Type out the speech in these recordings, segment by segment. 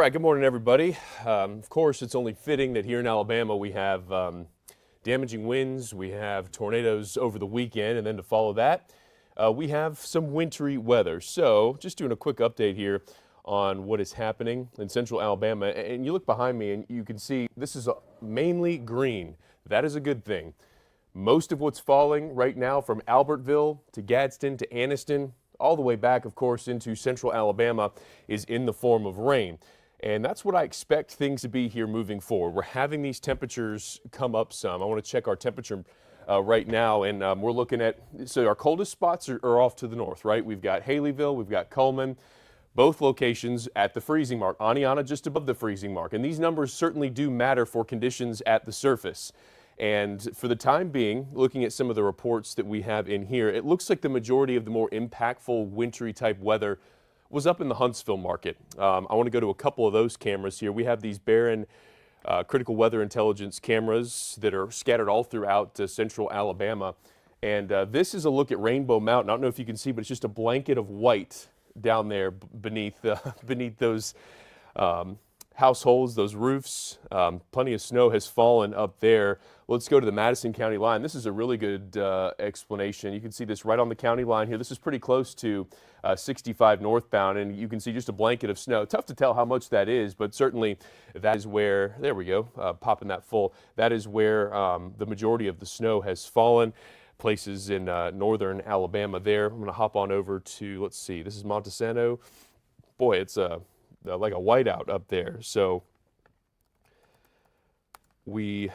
right, good morning, everybody. Of course, it's only fitting that here in Alabama we have damaging winds, we have tornadoes over the weekend, and then to follow that, we have some wintry weather. So, just doing a quick update here on what is happening in central Alabama. And you look behind me and you can see this is mainly green. That is a good thing. Most of what's falling right now from Albertville to Gadsden to Anniston, all the way back, of course, into central Alabama, is in the form of rain. And that's what I expect things to be here moving forward. We're having these temperatures come up some. I want to check our temperature right now, and we're looking at, so our coldest spots are off to the north, right? We've got Haleyville, we've got Coleman, both locations at the freezing mark. Aniana just above the freezing mark. And these numbers certainly do matter for conditions at the surface. And for the time being, looking at some of the reports that we have in here, it looks like the majority of the more impactful wintry type weather was up in the Huntsville market. I want to go to a couple of those cameras here. We have these Barron critical weather intelligence cameras that are scattered all throughout central Alabama. And this is a look at Rainbow Mountain. I don't know if you can see, but it's just a blanket of white down there beneath those households, those roofs. Plenty of snow has fallen up there. Let's go to the Madison County line. This is a really good explanation. You can see this right on the county line here. This is pretty close to 65 northbound, and you can see just a blanket of snow. Tough to tell how much that is, but certainly that is where, there we go, popping that full. That is where the majority of the snow has fallen. Places in northern Alabama there. I'm going to hop on over to, let's see, this is Montesano. Boy, it's like a whiteout up there. So we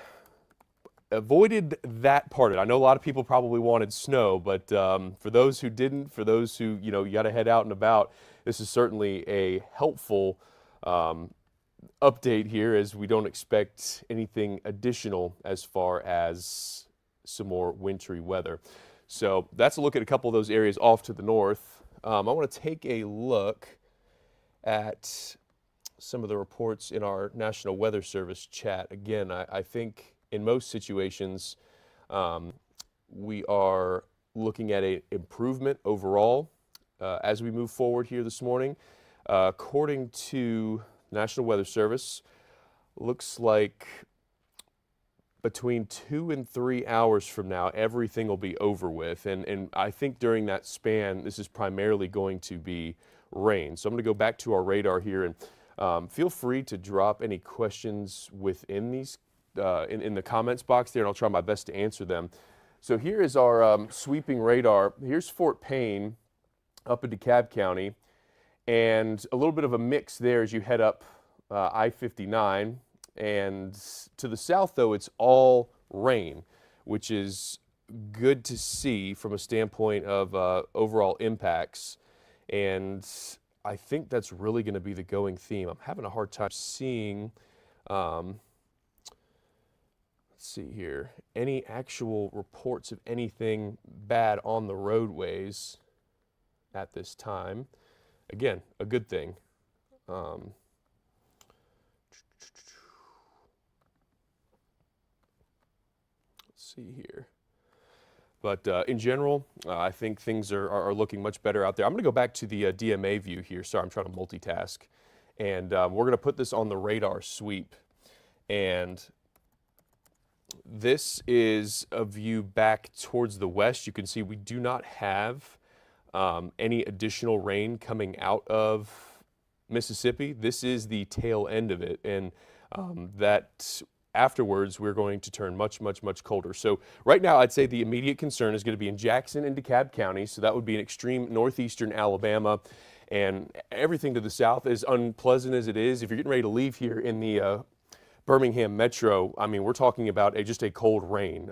avoided that part of it. I know a lot of people probably wanted snow, but for those who didn't, for those who, you got to head out and about, this is certainly a helpful update here, as we don't expect anything additional as far as some more wintry weather. So that's a look at a couple of those areas off to the north. I want to take a look at some of the reports in our National Weather Service chat. Again, I think in most situations we are looking at an improvement overall as we move forward here this morning. According to National Weather Service, looks like between 2 and 3 hours from now, everything will be over with. And I think during that span, this is primarily going to be rain. So I'm going to go back to our radar here, and feel free to drop any questions within these in the comments box there, and I'll try my best to answer them. So here is our sweeping radar. Here's Fort Payne up in DeKalb County, and a little bit of a mix there as you head up I-59. And to the south, though, it's all rain, which is good to see from a standpoint of overall impacts. And I think that's really going to be the going theme. I'm having a hard time seeing, let's see here, any actual reports of anything bad on the roadways at this time. Again, a good thing. See here. But in general, I think things are looking much better out there. I'm going to go back to the DMA view here. Sorry, I'm trying to multitask. And we're going to put this on the radar sweep. And this is a view back towards the west. You can see we do not have any additional rain coming out of Mississippi. This is the tail end of it. And that afterwards, we're going to turn much, much, much colder. So right now, I'd say the immediate concern is going to be in Jackson and DeKalb County. So that would be an extreme northeastern Alabama. And everything to the south, as unpleasant as it is, if you're getting ready to leave here in the Birmingham metro, I mean, we're talking about just a cold rain.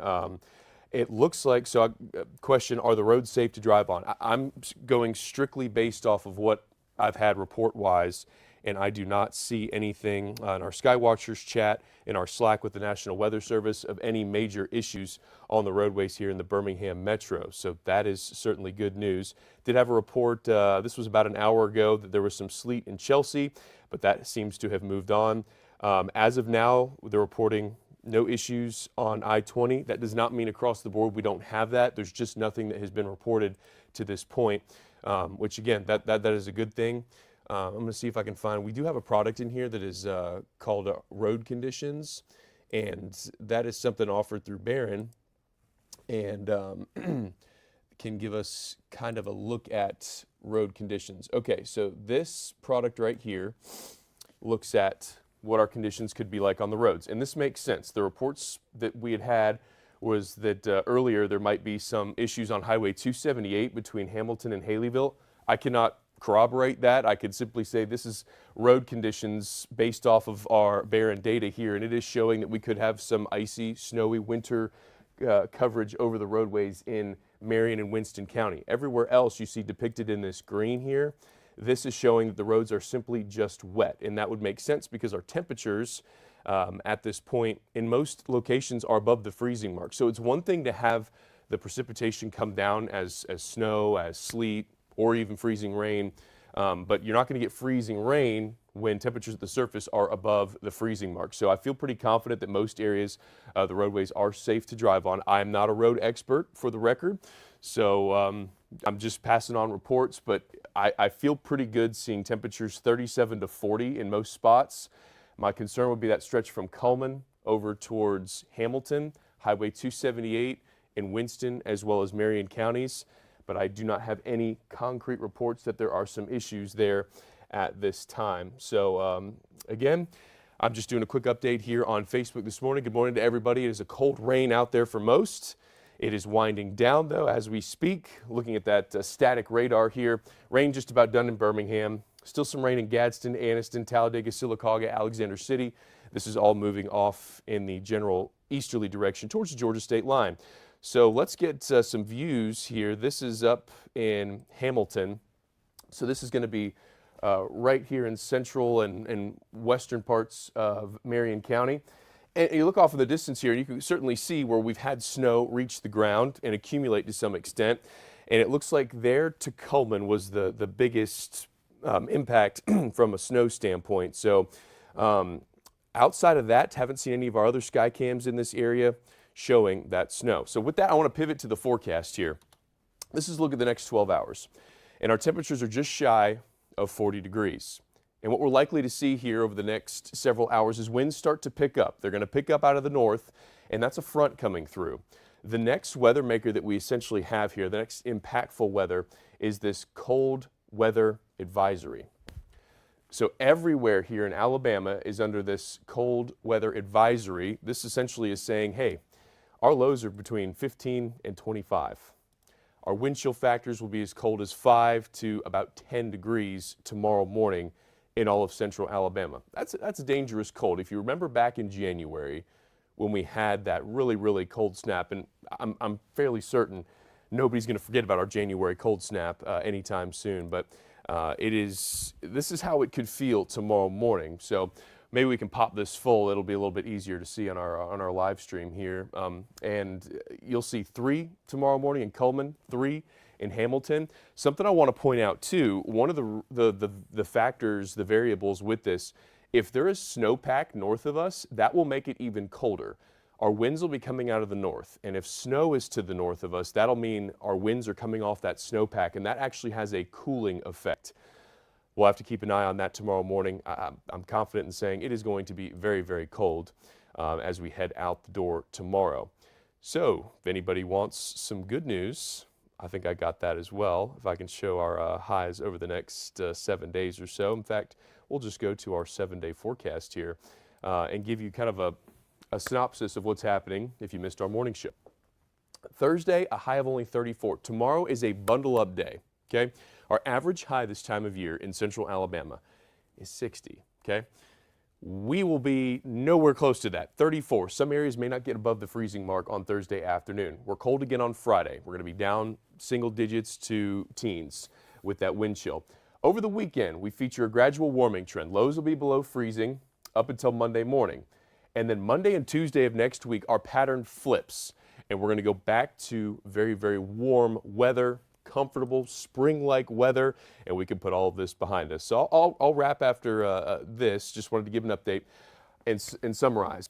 It looks like, so question, are the roads safe to drive on? I'm going strictly based off of what I've had report-wise, and I do not see anything in our Skywatchers chat, in our Slack with the National Weather Service, of any major issues on the roadways here in the Birmingham metro. So that is certainly good news. Did have a report, this was about an hour ago, that there was some sleet in Chelsea, but that seems to have moved on. As of now, they're reporting no issues on I-20. That does not mean across the board we don't have that. There's just nothing that has been reported to this point, which again, that is a good thing. I'm going to see if I can find, we do have a product in here that is called Road Conditions, and that is something offered through Barron, and can give us kind of a look at road conditions. Okay, so this product right here looks at what our conditions could be like on the roads, and this makes sense. The reports that we had was that earlier there might be some issues on Highway 278 between Hamilton and Haleyville. I cannot corroborate that. I could simply say this is road conditions based off of our Barron data here, and it is showing that we could have some icy, snowy winter coverage over the roadways in Marion and Winston County. Everywhere else you see depicted in this green here, this is showing that the roads are simply just wet, and that would make sense because our temperatures at this point in most locations are above the freezing mark. So it's one thing to have the precipitation come down as snow, as sleet, or even freezing rain, but you're not going to get freezing rain when temperatures at the surface are above the freezing mark. So I feel pretty confident that most areas, the roadways are safe to drive on. I am not a road expert, for the record, so I'm just passing on reports, but I feel pretty good seeing temperatures 37 to 40 in most spots. My concern would be that stretch from Cullman over towards Hamilton, Highway 278 in Winston, as well as Marion counties, but I do not have any concrete reports that there are some issues there at this time. So again, I'm just doing a quick update here on Facebook this morning. Good morning to everybody. It is a cold rain out there for most. It is winding down though as we speak. Looking at that static radar here, rain just about done in Birmingham. Still some rain in Gadsden, Anniston, Talladega, Sylacauga, Alexander City. This is all moving off in the general easterly direction towards the Georgia state line. So let's get some views here. This is up in Hamilton. So this is going to be right here in central and western parts of Marion County. And you look off in the distance here, and you can certainly see where we've had snow reach the ground and accumulate to some extent. And it looks like there to Cullman was the biggest impact from a snow standpoint. So outside of that, haven't seen any of our other sky cams in this area showing that snow. So with that, I want to pivot to the forecast here. This is a look at the next 12 hours. And our temperatures are just shy of 40 degrees. And what we're likely to see here over the next several hours is winds start to pick up. They're going to pick up out of the north, and that's a front coming through. The next weather maker that we essentially have here, the next impactful weather, is this cold weather advisory. So everywhere here in Alabama is under this cold weather advisory. This essentially is saying, hey, our lows are between 15 and 25. Our wind chill factors will be as cold as 5 to about 10 degrees tomorrow morning in all of central Alabama. That's a dangerous cold. If you remember back in January when we had that really, really cold snap, and I'm fairly certain nobody's going to forget about our January cold snap anytime soon, but this is how it could feel tomorrow morning. So maybe we can pop this full. It'll be a little bit easier to see on our live stream here. And you'll see 3 tomorrow morning in Cullman, 3 in Hamilton. Something I want to point out too, one of the factors, the variables with this, if there is snowpack north of us, that will make it even colder. Our winds will be coming out of the north, and if snow is to the north of us, that'll mean our winds are coming off that snowpack, and that actually has a cooling effect. We'll have to keep an eye on that tomorrow morning. I'm confident in saying it is going to be very, very cold as we head out the door tomorrow. So if anybody wants some good news, I think I got that as well. If I can show our highs over the next 7 days or so. In fact, we'll just go to our 7-day forecast here and give you kind of a synopsis of what's happening if you missed our morning show. Thursday, a high of only 34. Tomorrow is a bundle up day, okay? Our average high this time of year in central Alabama is 60, okay? We will be nowhere close to that, 34. Some areas may not get above the freezing mark on Thursday afternoon. We're cold again on Friday. We're going to be down single digits to teens with that wind chill. Over the weekend, we feature a gradual warming trend. Lows will be below freezing up until Monday morning. And then Monday and Tuesday of next week, our pattern flips. And we're going to go back to very, very warm weather, comfortable spring-like weather, and we can put all of this behind us. So I'll wrap after this. Just wanted to give an update and summarize.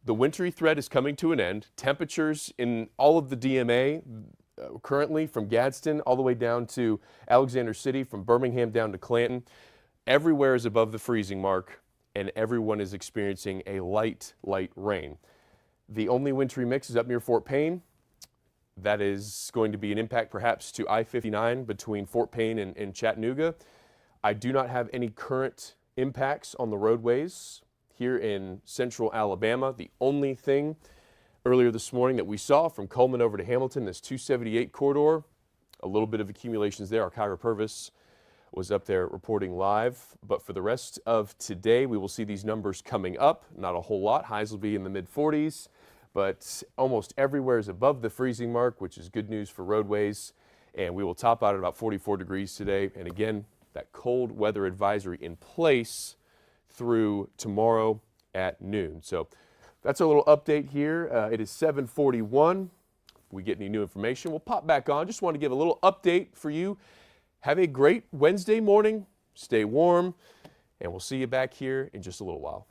The wintry threat is coming to an end. Temperatures in all of the DMA currently from Gadsden all the way down to Alexander City, from Birmingham down to Clanton. Everywhere is above the freezing mark, and everyone is experiencing a light rain. The only wintry mix is up near Fort Payne. That is going to be an impact perhaps to I-59 between Fort Payne and Chattanooga. I do not have any current impacts on the roadways here in central Alabama. The only thing earlier this morning that we saw from Coleman over to Hamilton, this 278 corridor, a little bit of accumulations there. Our Kyra Purvis was up there reporting live. But for the rest of today, we will see these numbers coming up. Not a whole lot. Highs will be in the mid-40s, but almost everywhere is above the freezing mark, which is good news for roadways. And we will top out at about 44 degrees today. And again, that cold weather advisory in place through tomorrow at noon. So that's a little update here. It is 7:41. If we get any new information, we'll pop back on. Just want to give a little update for you. Have a great Wednesday morning. Stay warm, and we'll see you back here in just a little while.